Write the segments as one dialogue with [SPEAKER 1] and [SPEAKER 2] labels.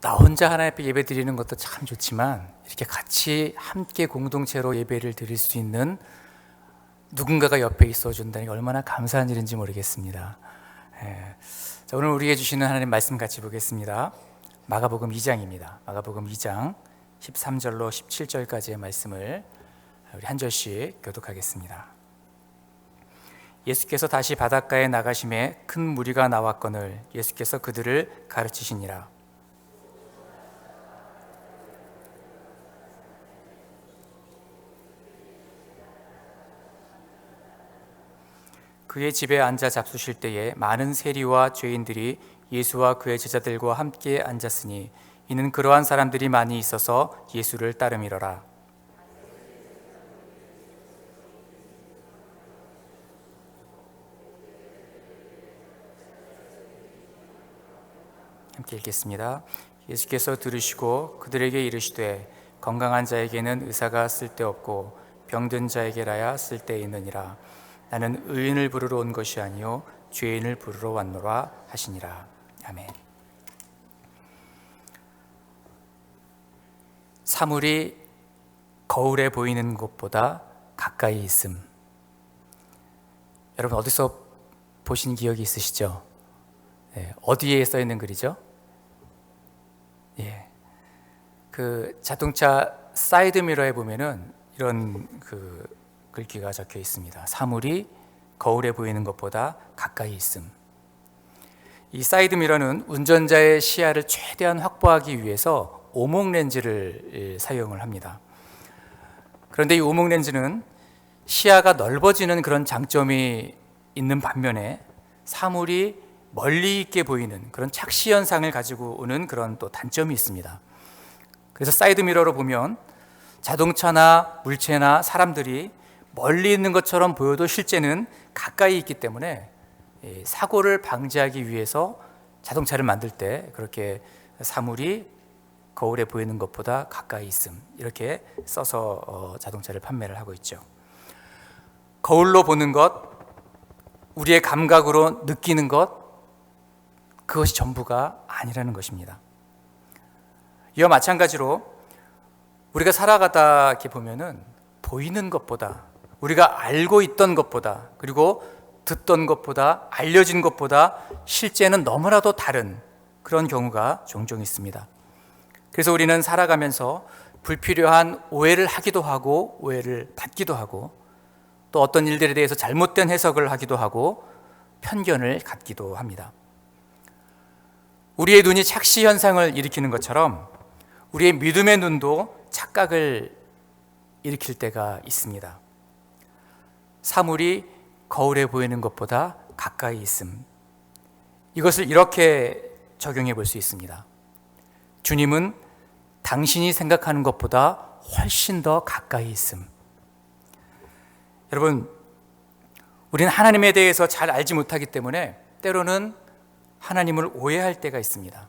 [SPEAKER 1] 나 혼자 하나님 앞에 예배 드리는 것도 참 좋지만 이렇게 같이 함께 공동체로 예배를 드릴 수 있는 누군가가 옆에 있어 준다는 게 얼마나 감사한 일인지 모르겠습니다. 자, 오늘 우리에게 주시는 하나님 말씀 같이 보겠습니다. 마가복음 2장입니다. 마가복음 2장 13절로 17절까지의 말씀을 우리 한 절씩 교독하겠습니다. 예수께서 다시 바닷가에 나가심에 큰 무리가 나왔거늘 예수께서 그들을 가르치시니라. 그의 집에 앉아 잡수실 때에 많은 세리와 죄인들이 예수와 그의 제자들과 함께 앉았으니 이는 그러한 사람들이 많이 있어서 예수를 따름이러라. 함께 읽겠습니다. 예수께서 들으시고 그들에게 이르시되 건강한 자에게는 의사가 쓸데없고 병든 자에게라야 쓸데있느니라. 나는 의인을 부르러 온 것이 아니요 죄인을 부르러 왔노라 하시니라. 아멘. 사물이 거울에 보이는 것보다 가까이 있음. 여러분 어디서 보신 기억이 있으시죠? 어디에 써 있는 글이죠? 그 자동차 사이드 미러에 보면은 이런 그 글귀가 적혀 있습니다. 사물이 거울에 보이는 것보다 가까이 있음. 이 사이드 미러는 운전자의 시야를 최대한 확보하기 위해서 오목 렌즈를 사용을 합니다. 그런데 이 오목 렌즈는 시야가 넓어지는 그런 장점이 있는 반면에 사물이 멀리 있게 보이는 그런 착시 현상을 가지고 오는 그런 또 단점이 있습니다. 그래서 사이드 미러로 보면 자동차나 물체나 사람들이 멀리 있는 것처럼 보여도 실제는 가까이 있기 때문에 사고를 방지하기 위해서 자동차를 만들 때 그렇게 사물이 거울에 보이는 것보다 가까이 있음 이렇게 써서 자동차를 판매를 하고 있죠. 거울로 보는 것, 우리의 감각으로 느끼는 것, 그것이 전부가 아니라는 것입니다. 이와 마찬가지로 우리가 살아가다 이렇게 보면은 보이는 것보다, 우리가 알고 있던 것보다, 그리고 듣던 것보다, 알려진 것보다 실제는 너무나도 다른 그런 경우가 종종 있습니다. 그래서 우리는 살아가면서 불필요한 오해를 하기도 하고 오해를 받기도 하고 또 어떤 일들에 대해서 잘못된 해석을 하기도 하고 편견을 갖기도 합니다. 우리의 눈이 착시 현상을 일으키는 것처럼 우리의 믿음의 눈도 착각을 일으킬 때가 있습니다. 사물이 거울에 보이는 것보다 가까이 있음. 이것을 이렇게 적용해 볼 수 있습니다. 주님은 당신이 생각하는 것보다 훨씬 더 가까이 있음. 여러분, 우리는 하나님에 대해서 잘 알지 못하기 때문에 때로는 하나님을 오해할 때가 있습니다.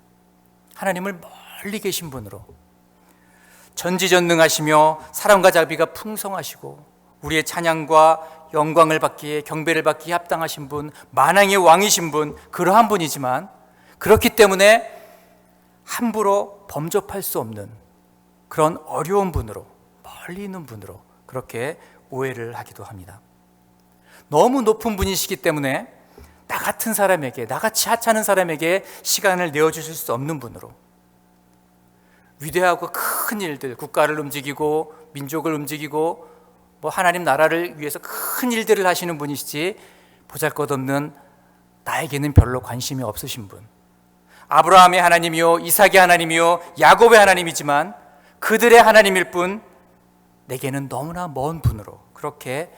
[SPEAKER 1] 하나님을 멀리 계신 분으로, 전지전능하시며 사랑과 자비가 풍성하시고 우리의 찬양과 영광을 받기에, 경배를 받기에 합당하신 분, 만왕의 왕이신 분, 그러한 분이지만 그렇기 때문에 함부로 범접할 수 없는 그런 어려운 분으로, 멀리 있는 분으로 그렇게 오해를 하기도 합니다. 너무 높은 분이시기 때문에 나 같은 사람에게, 나같이 하찮은 사람에게 시간을 내어주실 수 없는 분으로, 위대하고 큰 일들, 국가를 움직이고 민족을 움직이고 하나님 나라를 위해서 큰 일들을 하시는 분이시지 보잘것없는 나에게는 별로 관심이 없으신 분, 아브라함의 하나님이요 이삭의 하나님이요 야곱의 하나님이지만 그들의 하나님일 뿐 내게는 너무나 먼 분으로 그렇게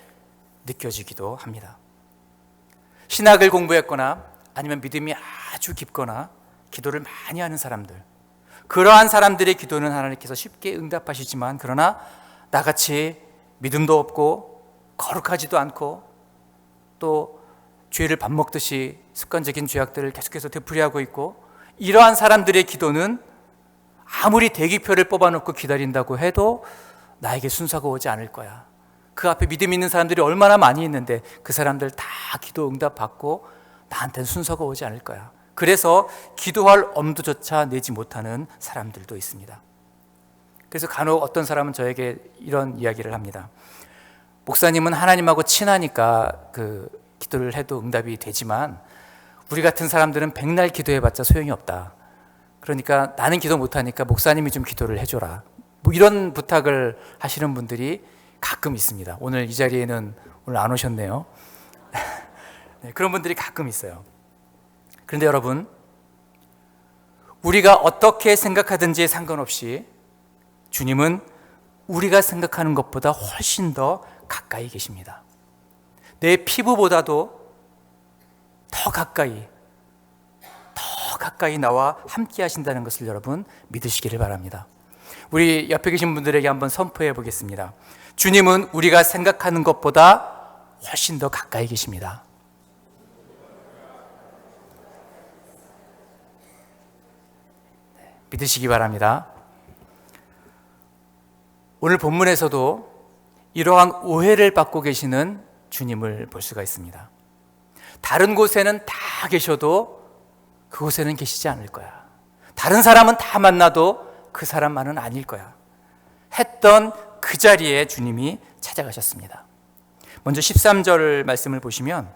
[SPEAKER 1] 느껴지기도 합니다. 신학을 공부했거나 아니면 믿음이 아주 깊거나 기도를 많이 하는 사람들, 그러한 사람들의 기도는 하나님께서 쉽게 응답하시지만 그러나 나같이 믿음도 없고 거룩하지도 않고 또 죄를 밥 먹듯이 습관적인 죄악들을 계속해서 되풀이하고 있고 이러한 사람들의 기도는 아무리 대기표를 뽑아놓고 기다린다고 해도 나에게 순서가 오지 않을 거야. 그 앞에 믿음 있는 사람들이 얼마나 많이 있는데 그 사람들 다 기도 응답 받고 나한테는 순서가 오지 않을 거야. 그래서 기도할 엄두조차 내지 못하는 사람들도 있습니다. 그래서 간혹 어떤 사람은 저에게 이런 이야기를 합니다. 목사님은 하나님하고 친하니까 기도를 해도 응답이 되지만 우리 같은 사람들은 백날 기도해봤자 소용이 없다. 그러니까 나는 기도 못하니까 목사님이 좀 기도를 해줘라. 뭐 이런 부탁을 하시는 분들이 가끔 있습니다. 오늘 이 자리에는 오늘 안 오셨네요. 네, 그런 분들이 가끔 있어요. 그런데 여러분, 우리가 어떻게 생각하든지 상관없이 주님은 우리가 생각하는 것보다 훨씬 더 가까이 계십니다. 내 피부보다도 더 가까이 나와 함께 하신다는 것을 여러분 믿으시기를 바랍니다. 우리 옆에 계신 분들에게 한번 선포해 보겠습니다. 주님은 우리가 생각하는 것보다 훨씬 더 가까이 계십니다. 믿으시기 바랍니다. 오늘 본문에서도 이러한 오해를 받고 계시는 주님을 볼 수가 있습니다. 다른 곳에는 다 계셔도 그곳에는 계시지 않을 거야. 다른 사람은 다 만나도 그 사람만은 아닐 거야. 했던 그 자리에 주님이 찾아가셨습니다. 먼저 13절 말씀을 보시면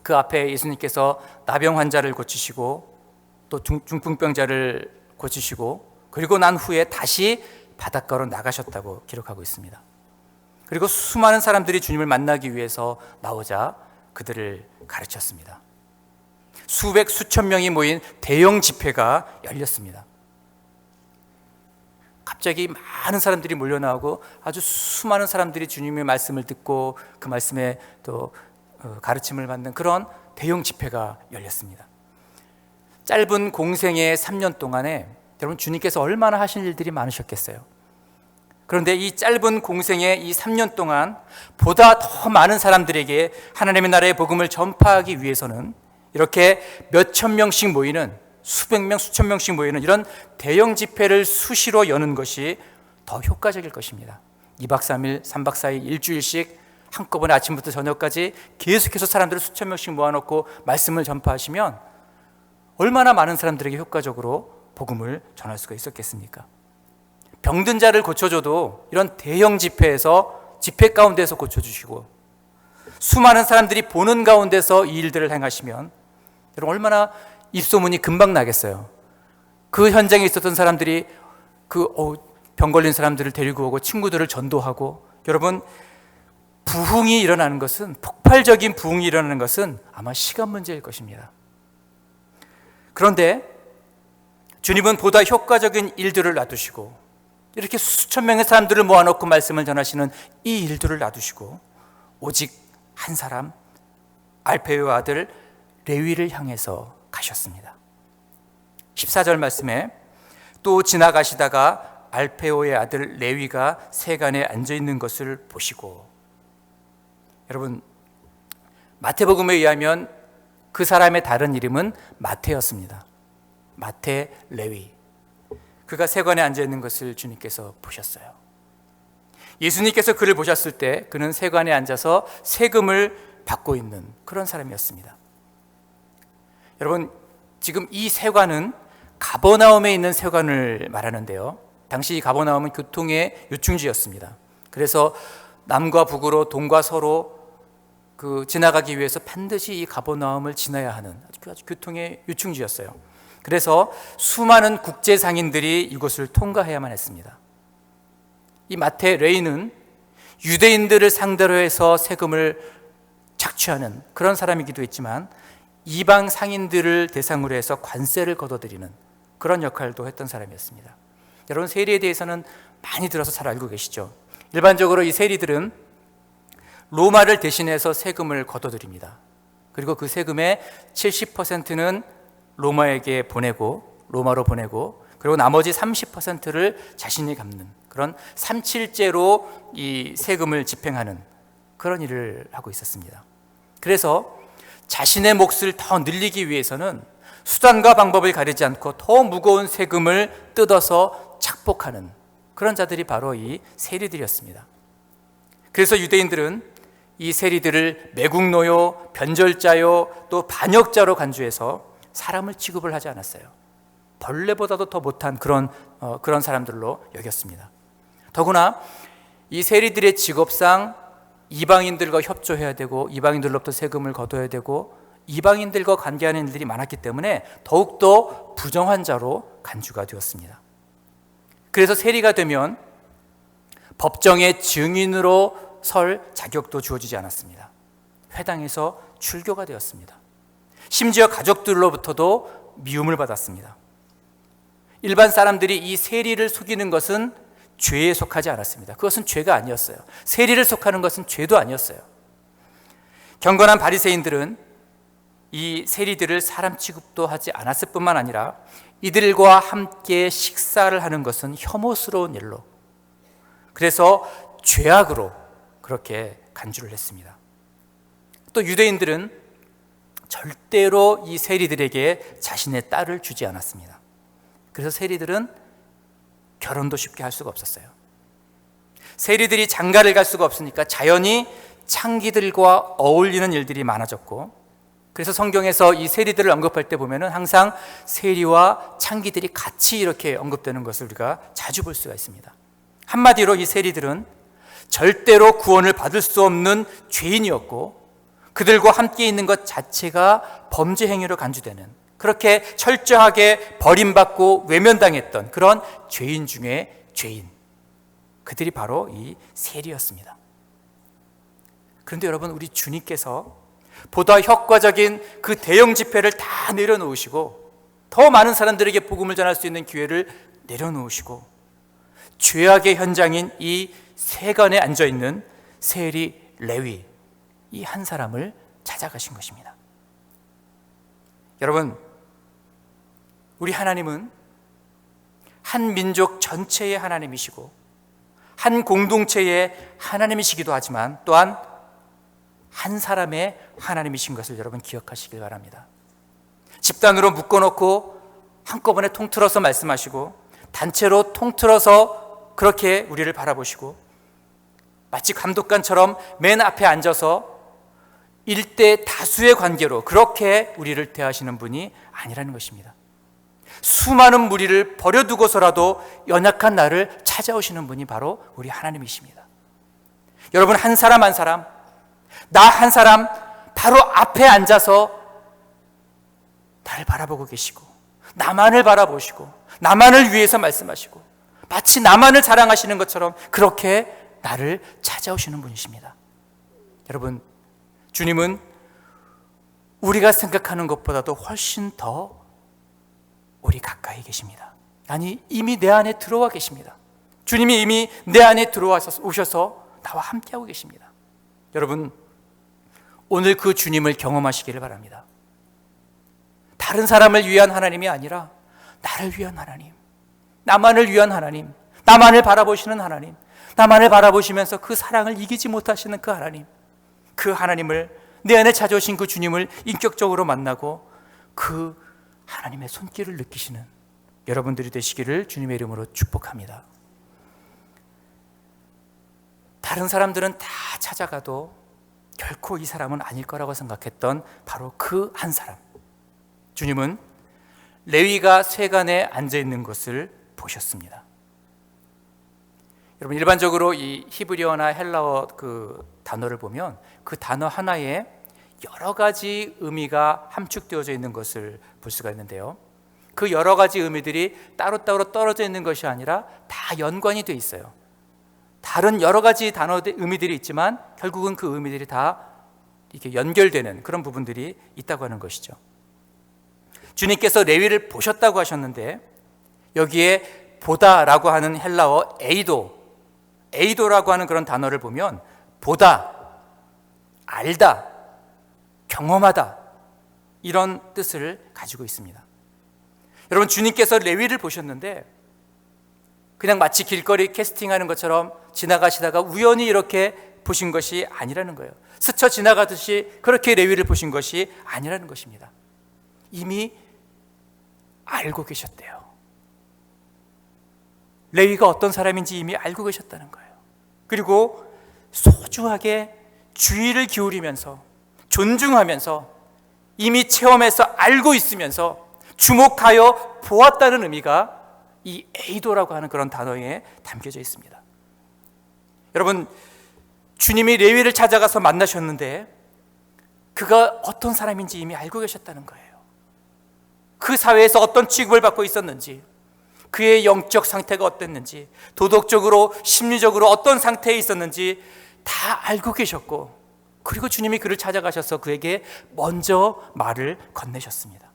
[SPEAKER 1] 그 앞에 예수님께서 나병 환자를 고치시고 또 중풍병자를 고치시고 그리고 난 후에 다시 바닷가로 나가셨다고 기록하고 있습니다. 그리고 수많은 사람들이 주님을 만나기 위해서 나오자 그들을 가르쳤습니다. 수백 수천 명이 모인 대형 집회가 열렸습니다. 갑자기 많은 사람들이 몰려 나오고 아주 수많은 사람들이 주님의 말씀을 듣고 그 말씀에 또 가르침을 받는 그런 대형 집회가 열렸습니다. 짧은 공생의 3년 동안에 여러분 주님께서 얼마나 하신 일들이 많으셨겠어요. 그런데 이 짧은 공생의 이 3년 동안 보다 더 많은 사람들에게 하나님의 나라의 복음을 전파하기 위해서는 이렇게 몇천 명씩 모이는 수백 명, 수천 명씩 모이는 이런 대형 집회를 수시로 여는 것이 더 효과적일 것입니다. 2박 3일, 3박 4일, 일주일씩 한꺼번에 아침부터 저녁까지 계속해서 사람들을 수천 명씩 모아놓고 말씀을 전파하시면 얼마나 많은 사람들에게 효과적으로 복음을 전할 수가 있었겠습니까? 병든 자를 고쳐줘도 이런 대형 집회에서 집회 가운데서 고쳐주시고 수많은 사람들이 보는 가운데서 이 일들을 행하시면 여러분 얼마나 입소문이 금방 나겠어요. 그 현장에 있었던 사람들이 병 걸린 사람들을 데리고 오고 친구들을 전도하고 여러분 부흥이 일어나는 것은 폭발적인 부흥이 일어나는 것은 아마 시간 문제일 것입니다. 그런데 주님은 보다 효과적인 일들을 놔두시고 이렇게 수천 명의 사람들을 모아놓고 말씀을 전하시는 이 일들을 놔두시고 오직 한 사람 알페오의 아들 레위를 향해서 가셨습니다. 14절 말씀에 또 지나가시다가 알페오의 아들 레위가 세간에 앉아있는 것을 보시고 여러분 마태복음에 의하면 그 사람의 다른 이름은 마태였습니다. 마태 레위. 그가 세관에 앉아있는 것을 주님께서 보셨어요. 예수님께서 그를 보셨을 때 그는 세관에 앉아서 세금을 받고 있는 그런 사람이었습니다. 여러분 지금 이 세관은 가버나움에 있는 세관을 말하는데요, 당시 가버나움은 교통의 요충지였습니다. 그래서 남과 북으로 동과 서로 지나가기 위해서 반드시 이 가버나움을 지나야 하는 아주 교통의 요충지였어요. 그래서 수많은 국제 상인들이 이곳을 통과해야만 했습니다. 이 마태 레위는 유대인들을 상대로 해서 세금을 착취하는 그런 사람이기도 했지만 이방 상인들을 대상으로 해서 관세를 걷어들이는 그런 역할도 했던 사람이었습니다. 여러분 세리에 대해서는 많이 들어서 잘 알고 계시죠? 일반적으로 이 세리들은 로마를 대신해서 세금을 걷어들입니다. 그리고 그 세금의 70%는 로마에게 보내고 로마로 보내고 그리고 나머지 30%를 자신이 갚는 그런 삼칠제로 이 세금을 집행하는 그런 일을 하고 있었습니다. 그래서 자신의 몫을 더 늘리기 위해서는 수단과 방법을 가리지 않고 더 무거운 세금을 뜯어서 착복하는 그런 자들이 바로 이 세리들이었습니다. 그래서 유대인들은 이 세리들을 매국노요, 변절자요, 또 반역자로 간주해서 사람을 취급을 하지 않았어요. 벌레보다도 더 못한 그런 사람들로 여겼습니다. 더구나 이 세리들의 직업상 이방인들과 협조해야 되고 이방인들로부터 세금을 거둬야 되고 이방인들과 관계하는 일들이 많았기 때문에 더욱더 부정한 자로 간주가 되었습니다. 그래서 세리가 되면 법정의 증인으로 설 자격도 주어지지 않았습니다. 회당에서 출교가 되었습니다. 심지어 가족들로부터도 미움을 받았습니다. 일반 사람들이 이 세리를 속이는 것은 죄에 속하지 않았습니다. 그것은 죄가 아니었어요. 세리를 속하는 것은 죄도 아니었어요. 경건한 바리새인들은 이 세리들을 사람 취급도 하지 않았을 뿐만 아니라 이들과 함께 식사를 하는 것은 혐오스러운 일로, 그래서 죄악으로 그렇게 간주를 했습니다. 또 유대인들은 절대로 이 세리들에게 자신의 딸을 주지 않았습니다. 그래서 세리들은 결혼도 쉽게 할 수가 없었어요. 세리들이 장가를 갈 수가 없으니까 자연히 창기들과 어울리는 일들이 많아졌고, 그래서 성경에서 이 세리들을 언급할 때 보면은 항상 세리와 창기들이 같이 이렇게 언급되는 것을 우리가 자주 볼 수가 있습니다. 한마디로 이 세리들은 절대로 구원을 받을 수 없는 죄인이었고, 그들과 함께 있는 것 자체가 범죄 행위로 간주되는, 그렇게 철저하게 버림받고 외면당했던 그런 죄인 중에 죄인, 그들이 바로 이 세리였습니다. 그런데 여러분, 우리 주님께서 보다 효과적인 그 대형 집회를 다 내려놓으시고 더 많은 사람들에게 복음을 전할 수 있는 기회를 내려놓으시고 죄악의 현장인 이 세간에 앉아있는 세리 레위, 이 한 사람을 찾아가신 것입니다. 여러분, 우리 하나님은 한 민족 전체의 하나님이시고 한 공동체의 하나님이시기도 하지만 또한 한 사람의 하나님이신 것을 여러분 기억하시길 바랍니다. 집단으로 묶어놓고 한꺼번에 통틀어서 말씀하시고 단체로 통틀어서 그렇게 우리를 바라보시고 마치 감독관처럼 맨 앞에 앉아서 일대 다수의 관계로 그렇게 우리를 대하시는 분이 아니라는 것입니다. 수많은 무리를 버려두고서라도 연약한 나를 찾아오시는 분이 바로 우리 하나님이십니다. 여러분, 한 사람 한 사람, 나 한 사람 바로 앞에 앉아서 나를 바라보고 계시고 나만을 바라보시고 나만을 위해서 말씀하시고 마치 나만을 자랑하시는 것처럼 그렇게 나를 찾아오시는 분이십니다. 여러분, 주님은 우리가 생각하는 것보다도 훨씬 더 우리 가까이 계십니다. 아니, 이미 내 안에 들어와 계십니다. 주님이 이미 내 안에 들어오셔서 나와 함께하고 계십니다. 여러분, 오늘 그 주님을 경험하시기를 바랍니다. 다른 사람을 위한 하나님이 아니라 나를 위한 하나님, 나만을 위한 하나님, 나만을 바라보시는 하나님, 나만을 바라보시면서 그 사랑을 이기지 못하시는 그 하나님, 그 하나님을, 내 안에 찾아오신 그 주님을 인격적으로 만나고 그 하나님의 손길을 느끼시는 여러분들이 되시기를 주님의 이름으로 축복합니다. 다른 사람들은 다 찾아가도 결코 이 사람은 아닐 거라고 생각했던 바로 그 한 사람, 주님은 레위가 쇠간에 앉아있는 것을 보셨습니다. 여러분, 일반적으로 이 히브리어나 헬라어 그 단어를 보면 그 단어 하나에 여러 가지 의미가 함축되어져 있는 것을 볼 수가 있는데요, 그 여러 가지 의미들이 따로따로 떨어져 있는 것이 아니라 다 연관이 돼 있어요. 다른 여러 가지 단어의 의미들이 있지만 결국은 그 의미들이 다 이렇게 연결되는 그런 부분들이 있다고 하는 것이죠. 주님께서 레위를 보셨다고 하셨는데 여기에 보다라고 하는 헬라어 에이도라고 하는 그런 단어를 보면 보다, 알다, 경험하다, 이런 뜻을 가지고 있습니다. 여러분, 주님께서 레위를 보셨는데 그냥 마치 길거리 캐스팅하는 것처럼 지나가시다가 우연히 이렇게 보신 것이 아니라는 거예요. 스쳐 지나가듯이 그렇게 레위를 보신 것이 아니라는 것입니다. 이미 알고 계셨대요. 레위가 어떤 사람인지 이미 알고 계셨다는 거예요. 그리고 소중하게 주의를 기울이면서 존중하면서 이미 체험해서 알고 있으면서 주목하여 보았다는 의미가 이 에이도라고 하는 그런 단어에 담겨져 있습니다. 여러분, 주님이 레위를 찾아가서 만나셨는데 그가 어떤 사람인지 이미 알고 계셨다는 거예요. 그 사회에서 어떤 취급을 받고 있었는지, 그의 영적 상태가 어땠는지, 도덕적으로 심리적으로 어떤 상태에 있었는지 다 알고 계셨고, 그리고 주님이 그를 찾아가셔서 그에게 먼저 말을 건네셨습니다.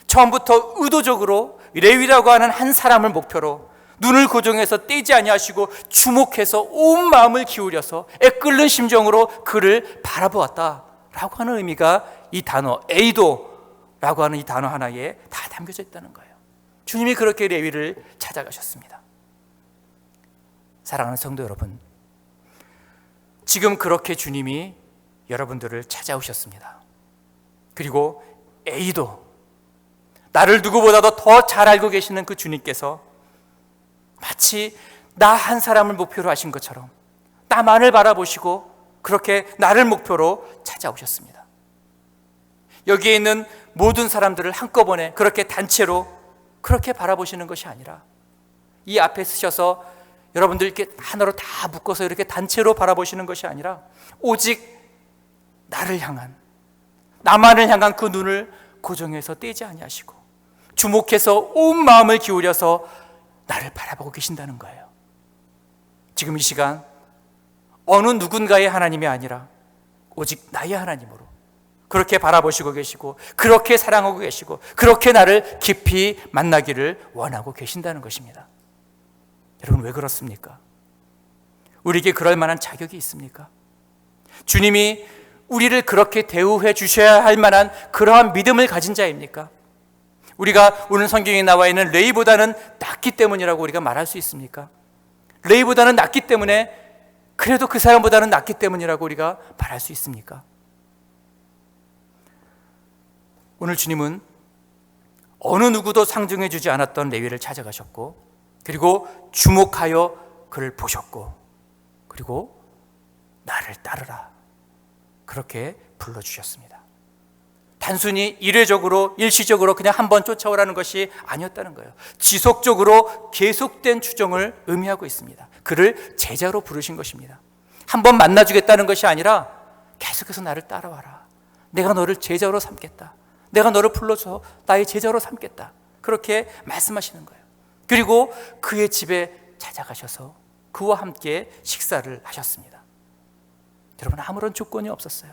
[SPEAKER 1] 처음부터 의도적으로 레위라고 하는 한 사람을 목표로 눈을 고정해서 떼지 아니하시고 주목해서 온 마음을 기울여서 애끓는 심정으로 그를 바라보았다라고 하는 의미가 이 단어 에이도라고 하는 이 단어 하나에 다 담겨져 있다는 거예요. 주님이 그렇게 레위를 찾아가셨습니다. 사랑하는 성도 여러분, 지금 그렇게 주님이 여러분들을 찾아오셨습니다. 그리고 에이도, 나를 누구보다도 더 잘 알고 계시는 그 주님께서 마치 나 한 사람을 목표로 하신 것처럼 나만을 바라보시고 그렇게 나를 목표로 찾아오셨습니다. 여기에 있는 모든 사람들을 한꺼번에 그렇게 단체로 그렇게 바라보시는 것이 아니라 이 앞에 서셔서 여러분들 이렇게 하나로 다 묶어서 이렇게 단체로 바라보시는 것이 아니라 오직 나를 향한, 나만을 향한 그 눈을 고정해서 떼지 아니하시고 주목해서 온 마음을 기울여서 나를 바라보고 계신다는 거예요. 지금 이 시간 어느 누군가의 하나님이 아니라 오직 나의 하나님으로 그렇게 바라보시고 계시고 그렇게 사랑하고 계시고 그렇게 나를 깊이 만나기를 원하고 계신다는 것입니다. 여러분, 왜 그렇습니까? 우리에게 그럴 만한 자격이 있습니까? 주님이 우리를 그렇게 대우해 주셔야 할 만한 그러한 믿음을 가진 자입니까? 우리가 오늘 성경에 나와 있는 레위보다는 낫기 때문이라고 우리가 말할 수 있습니까? 레위보다는 낫기 때문에, 그래도 그 사람보다는 낫기 때문이라고 우리가 말할 수 있습니까? 오늘 주님은 어느 누구도 상정해 주지 않았던 레위를 찾아가셨고, 그리고 주목하여 그를 보셨고, 그리고 나를 따르라 그렇게 불러주셨습니다. 단순히 일회적으로 일시적으로 그냥 한번 쫓아오라는 것이 아니었다는 거예요. 지속적으로 계속된 추종을 의미하고 있습니다. 그를 제자로 부르신 것입니다. 한번 만나주겠다는 것이 아니라 계속해서 나를 따라와라, 내가 너를 제자로 삼겠다, 내가 너를 불러서 나의 제자로 삼겠다, 그렇게 말씀하시는 거예요. 그리고 그의 집에 찾아가셔서 그와 함께 식사를 하셨습니다. 여러분, 아무런 조건이 없었어요.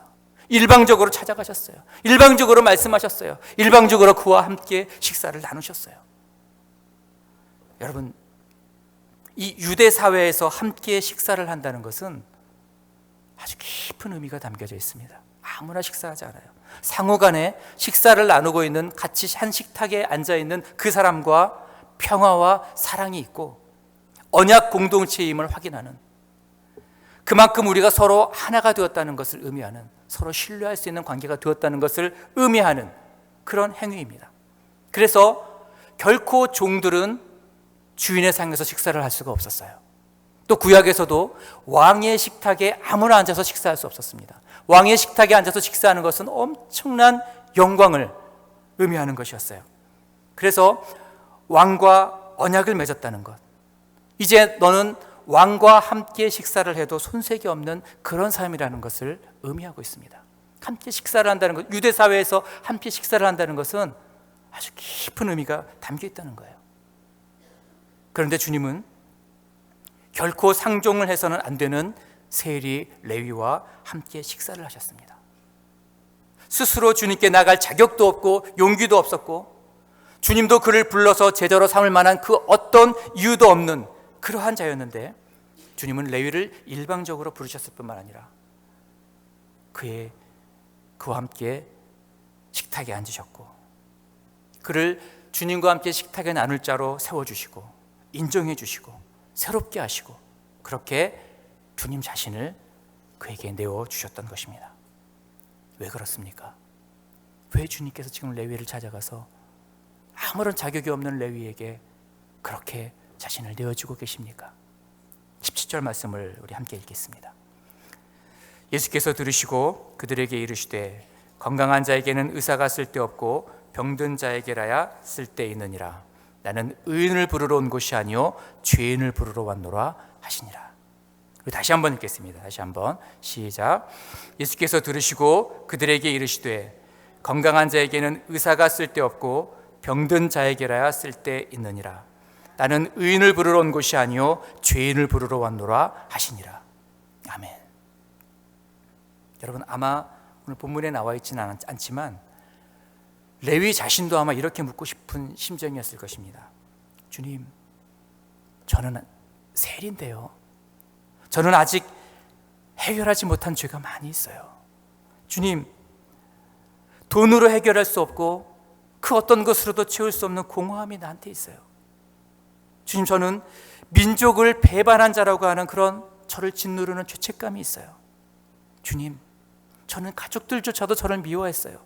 [SPEAKER 1] 일방적으로 찾아가셨어요. 일방적으로 말씀하셨어요. 일방적으로 그와 함께 식사를 나누셨어요. 여러분, 이 유대 사회에서 함께 식사를 한다는 것은 아주 깊은 의미가 담겨져 있습니다. 아무나 식사하지 않아요. 상호간에 식사를 나누고 있는, 같이 한 식탁에 앉아있는 그 사람과 평화와 사랑이 있고 언약 공동체임을 확인하는, 그만큼 우리가 서로 하나가 되었다는 것을 의미하는, 서로 신뢰할 수 있는 관계가 되었다는 것을 의미하는 그런 행위입니다. 그래서 결코 종들은 주인의 상에서 식사를 할 수가 없었어요. 또 구약에서도 왕의 식탁에 아무나 앉아서 식사할 수 없었습니다. 왕의 식탁에 앉아서 식사하는 것은 엄청난 영광을 의미하는 것이었어요. 그래서 왕과 언약을 맺었다는 것, 이제 너는 왕과 함께 식사를 해도 손색이 없는 그런 삶이라는 것을 의미하고 있습니다. 함께 식사를 한다는 것, 유대 사회에서 함께 식사를 한다는 것은 아주 깊은 의미가 담겨 있다는 거예요. 그런데 주님은 결코 상종을 해서는 안 되는 세리 레위와 함께 식사를 하셨습니다. 스스로 주님께 나갈 자격도 없고 용기도 없었고, 주님도 그를 불러서 제자로 삼을 만한 그 어떤 이유도 없는 그러한 자였는데, 주님은 레위를 일방적으로 부르셨을 뿐만 아니라 그와 함께 식탁에 앉으셨고, 그를 주님과 함께 식탁에 나눌 자로 세워주시고 인정해 주시고 새롭게 하시고, 그렇게 주님 자신을 그에게 내어주셨던 것입니다. 왜 그렇습니까? 왜 주님께서 지금 레위를 찾아가서 아무런 자격이 없는 레위에게 그렇게 자신을 내어주고 계십니까? 17절 말씀을 우리 함께 읽겠습니다. 예수께서 들으시고 그들에게 이르시되 건강한 자에게는 의사가 쓸데없고 병든 자에게라야 쓸데있느니라. 나는 의인을 부르러 온 것이 아니요 죄인을 부르러 왔노라 하시니라. 다시 한번 읽겠습니다. 다시 한번 시작. 예수께서 들으시고 그들에게 이르시되 건강한 자에게는 의사가 쓸데없고 병든 자에게라야 쓸데있느니라. 나는 의인을 부르러 온 것이 아니요 죄인을 부르러 왔노라 하시니라. 아멘. 여러분, 아마 오늘 본문에 나와 있지는 않지만 레위 자신도 아마 이렇게 묻고 싶은 심정이었을 것입니다. 주님, 저는 세리인데요, 저는 아직 해결하지 못한 죄가 많이 있어요. 주님, 돈으로 해결할 수 없고 그 어떤 것으로도 채울 수 없는 공허함이 나한테 있어요. 주님, 저는 민족을 배반한 자라고 하는 그런 저를 짓누르는 죄책감이 있어요. 주님, 저는 가족들조차도 저를 미워했어요.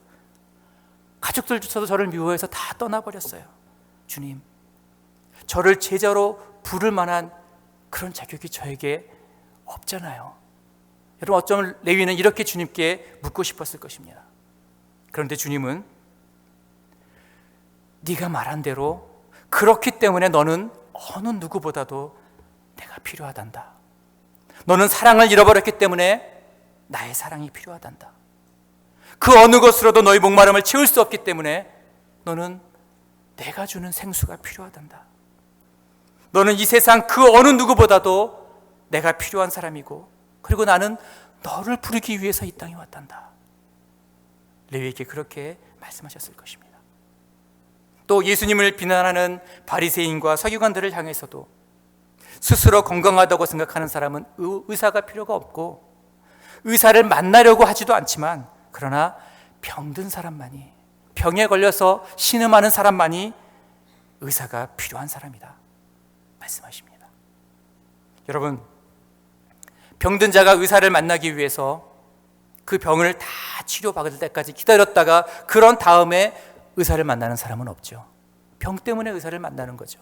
[SPEAKER 1] 가족들조차도 저를 미워해서 다 떠나버렸어요. 주님, 저를 제자로 부를 만한 그런 자격이 저에게 없잖아요. 여러분, 어쩌면 레위는 이렇게 주님께 묻고 싶었을 것입니다. 그런데 주님은 네가 말한 대로 그렇기 때문에 너는 어느 누구보다도 내가 필요하단다. 너는 사랑을 잃어버렸기 때문에 나의 사랑이 필요하단다. 그 어느 것으로도 너의 목마름을 채울 수 없기 때문에 너는 내가 주는 생수가 필요하단다. 너는 이 세상 그 어느 누구보다도 내가 필요한 사람이고, 그리고 나는 너를 부르기 위해서 이 땅에 왔단다. 레위에게 그렇게 말씀하셨을 것입니다. 또 예수님을 비난하는 바리새인과 서기관들을 향해서도 스스로 건강하다고 생각하는 사람은 의사가 필요가 없고 의사를 만나려고 하지도 않지만, 그러나 병든 사람만이, 병에 걸려서 신음하는 사람만이 의사가 필요한 사람이다 말씀하십니다. 여러분, 병든 자가 의사를 만나기 위해서 그 병을 다 치료받을 때까지 기다렸다가 그런 다음에 의사를 만나는 사람은 없죠. 병 때문에 의사를 만나는 거죠.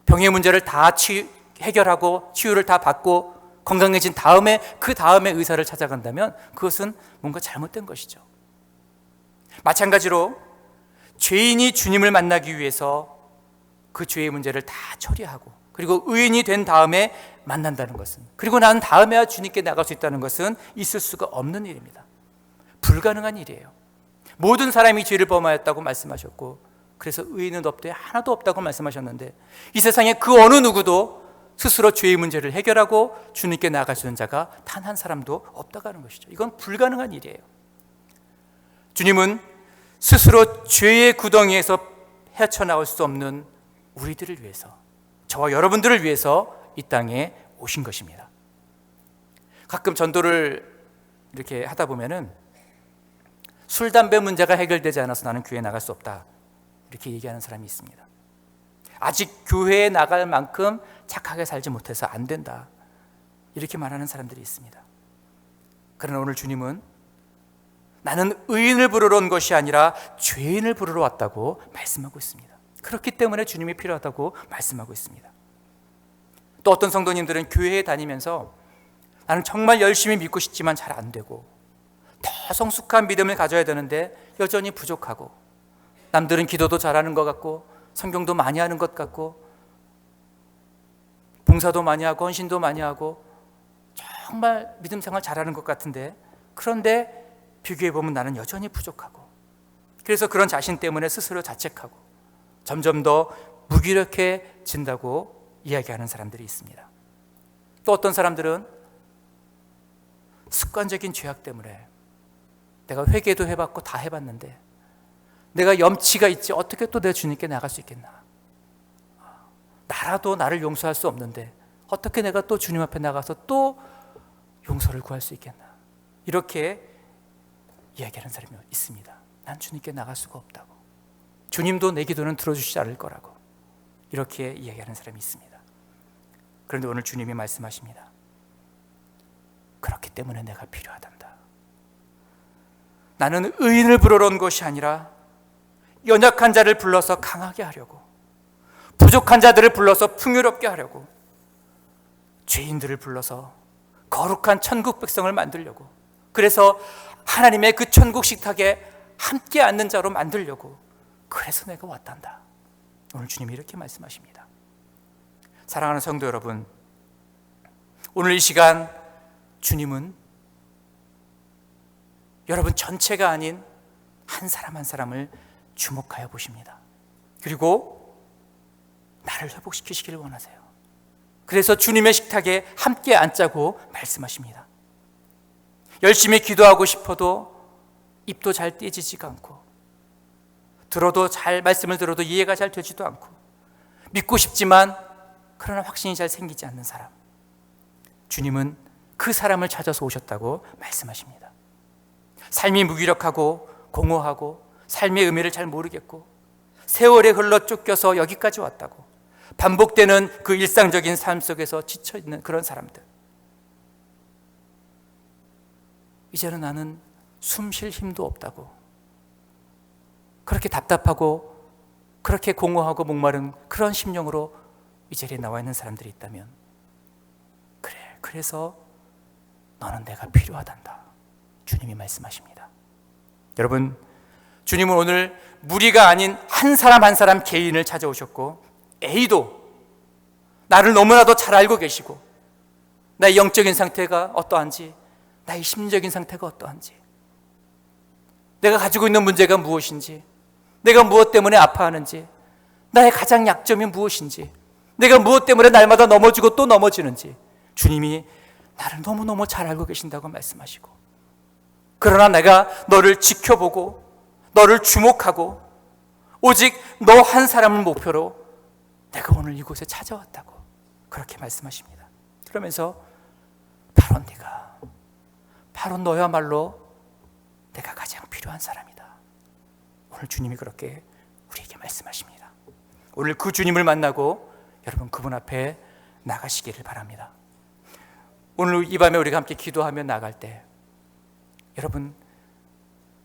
[SPEAKER 1] 병의 문제를 다 해결하고 치유를 다 받고 건강해진 다음에 그 다음에 의사를 찾아간다면 그것은 뭔가 잘못된 것이죠. 마찬가지로 죄인이 주님을 만나기 위해서 그 죄의 문제를 다 처리하고 그리고 의인이 된 다음에 만난다는 것은, 그리고 난 다음에야 주님께 나갈 수 있다는 것은 있을 수가 없는 일입니다. 불가능한 일이에요. 모든 사람이 죄를 범하였다고 말씀하셨고, 그래서 의인은 없되 하나도 없다고 말씀하셨는데, 이 세상에 그 어느 누구도 스스로 죄의 문제를 해결하고 주님께 나아갈 수 있는 자가 단 한 사람도 없다고 하는 것이죠. 이건 불가능한 일이에요. 주님은 스스로 죄의 구덩이에서 헤쳐나올 수 없는 우리들을 위해서, 저와 여러분들을 위해서 이 땅에 오신 것입니다. 가끔 전도를 이렇게 하다 보면은 술, 담배 문제가 해결되지 않아서 나는 교회에 나갈 수 없다, 이렇게 얘기하는 사람이 있습니다. 아직 교회에 나갈 만큼 착하게 살지 못해서 안 된다, 이렇게 말하는 사람들이 있습니다. 그러나 오늘 주님은 나는 의인을 부르러 온 것이 아니라 죄인을 부르러 왔다고 말씀하고 있습니다. 그렇기 때문에 주님이 필요하다고 말씀하고 있습니다. 또 어떤 성도님들은 교회에 다니면서 나는 정말 열심히 믿고 싶지만 잘 안 되고 더 성숙한 믿음을 가져야 되는데 여전히 부족하고, 남들은 기도도 잘하는 것 같고 성경도 많이 하는 것 같고 봉사도 많이 하고 헌신도 많이 하고 정말 믿음 생활 잘하는 것 같은데, 그런데 비교해 보면 나는 여전히 부족하고, 그래서 그런 자신 때문에 스스로 자책하고 점점 더 무기력해진다고 이야기하는 사람들이 있습니다. 또 어떤 사람들은 습관적인 죄악 때문에 내가 회개도 해봤고 다 해봤는데 내가 염치가 있지 어떻게 또 내 주님께 나갈 수 있겠나, 나라도 나를 용서할 수 없는데 어떻게 내가 또 주님 앞에 나가서 또 용서를 구할 수 있겠나, 이렇게 이야기하는 사람이 있습니다. 난 주님께 나갈 수가 없다고, 주님도 내 기도는 들어주시지 않을 거라고 이렇게 이야기하는 사람이 있습니다. 그런데 오늘 주님이 말씀하십니다. 그렇기 때문에 내가 필요하단다. 나는 의인을 부르러 온 것이 아니라 연약한 자를 불러서 강하게 하려고, 부족한 자들을 불러서 풍요롭게 하려고, 죄인들을 불러서 거룩한 천국 백성을 만들려고, 그래서 하나님의 그 천국 식탁에 함께 앉는 자로 만들려고, 그래서 내가 왔단다. 오늘 주님이 이렇게 말씀하십니다. 사랑하는 성도 여러분, 오늘 이 시간 주님은 여러분 전체가 아닌 한 사람 한 사람을 주목하여 보십니다. 그리고 나를 회복시키시기를 원하세요. 그래서 주님의 식탁에 함께 앉자고 말씀하십니다. 열심히 기도하고 싶어도 입도 잘 떼지지가 않고, 말씀을 들어도 이해가 잘 되지도 않고, 믿고 싶지만 그러나 확신이 잘 생기지 않는 사람, 주님은 그 사람을 찾아서 오셨다고 말씀하십니다. 삶이 무기력하고 공허하고 삶의 의미를 잘 모르겠고 세월에 흘러 쫓겨서 여기까지 왔다고, 반복되는 그 일상적인 삶 속에서 지쳐있는 그런 사람들, 이제는 나는 숨 쉴 힘도 없다고, 그렇게 답답하고 그렇게 공허하고 목마른 그런 심령으로 이 자리에 나와 있는 사람들이 있다면, 그래서 너는 내가 필요하단다, 주님이 말씀하십니다. 여러분, 주님은 오늘 무리가 아닌 한 사람 한 사람 개인을 찾아오셨고, A도 나를 너무나도 잘 알고 계시고, 나의 영적인 상태가 어떠한지, 나의 심리적인 상태가 어떠한지, 내가 가지고 있는 문제가 무엇인지, 내가 무엇 때문에 아파하는지, 나의 가장 약점이 무엇인지, 내가 무엇 때문에 날마다 넘어지고 또 넘어지는지 주님이 나를 너무너무 잘 알고 계신다고 말씀하시고, 그러나 내가 너를 지켜보고 너를 주목하고 오직 너 한 사람을 목표로 내가 오늘 이곳에 찾아왔다고 그렇게 말씀하십니다. 그러면서 바로 너야말로 내가 가장 필요한 사람이다, 오늘 주님이 그렇게 우리에게 말씀하십니다. 오늘 그 주님을 만나고 여러분 그분 앞에 나가시기를 바랍니다. 오늘 이 밤에 우리가 함께 기도하며 나갈 때 여러분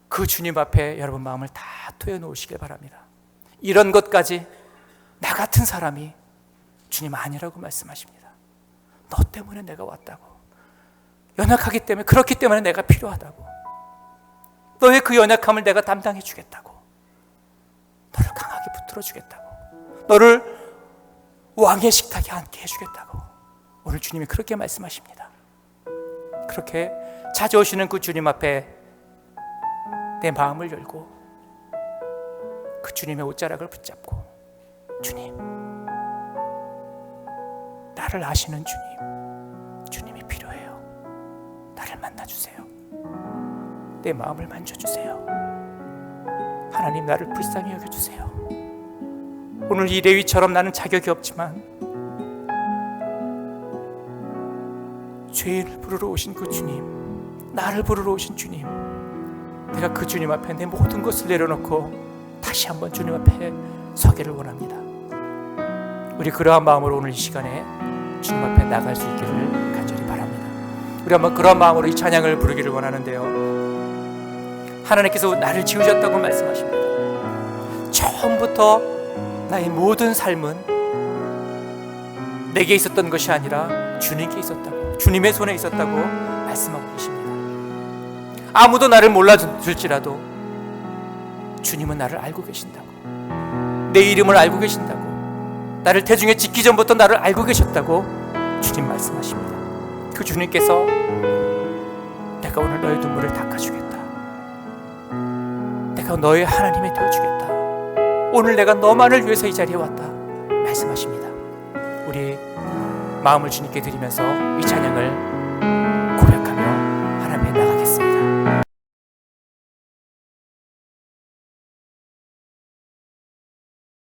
[SPEAKER 1] 그 주님 앞에 여러분 마음을 다 토해놓으시길 바랍니다. 이런 것까지 나 같은 사람이 주님 아니라고 말씀하십니다. 너 때문에 내가 왔다고, 연약하기 때문에, 그렇기 때문에 내가 필요하다고, 너의 그 연약함을 내가 담당해 주겠다고, 너를 강하게 붙들어 주겠다고, 너를 왕의 식탁에 앉게 해주겠다고 오늘 주님이 그렇게 말씀하십니다. 그렇게 찾아오시는 그 주님 앞에 내 마음을 열고 그 주님의 옷자락을 붙잡고, 주님, 나를 아시는 주님이 필요해요. 나를 만나주세요. 내 마음을 만져주세요. 하나님, 나를 불쌍히 여겨주세요. 오늘 이 레위처럼 나는 자격이 없지만 죄인을 부르러 오신 그 주님, 나를 부르러 오신 주님, 내가 그 주님 앞에 내 모든 것을 내려놓고 다시 한번 주님 앞에 서기를 원합니다. 우리 그러한 마음으로 오늘 이 시간에 주님 앞에 나갈 수 있기를 간절히 바랍니다. 우리 한번 그러한 마음으로 이 찬양을 부르기를 원하는데요, 하나님께서 나를 지으셨다고 말씀하십니다. 처음부터 나의 모든 삶은 내게 있었던 것이 아니라 주님께 있었다고, 주님의 손에 있었다고 말씀하고 계십니다. 아무도 나를 몰라줄지라도 주님은 나를 알고 계신다고, 내 이름을 알고 계신다고, 나를 태중에 짓기 전부터 나를 알고 계셨다고 주님 말씀하십니다. 그 주님께서 내가 오늘 너의 눈물을 닦아주겠다, 내가 너의 하나님이 되어주겠다, 오늘 내가 너만을 위해서 이 자리에 왔다 말씀하십니다. 우리 마음을 주님께 드리면서 이 찬양을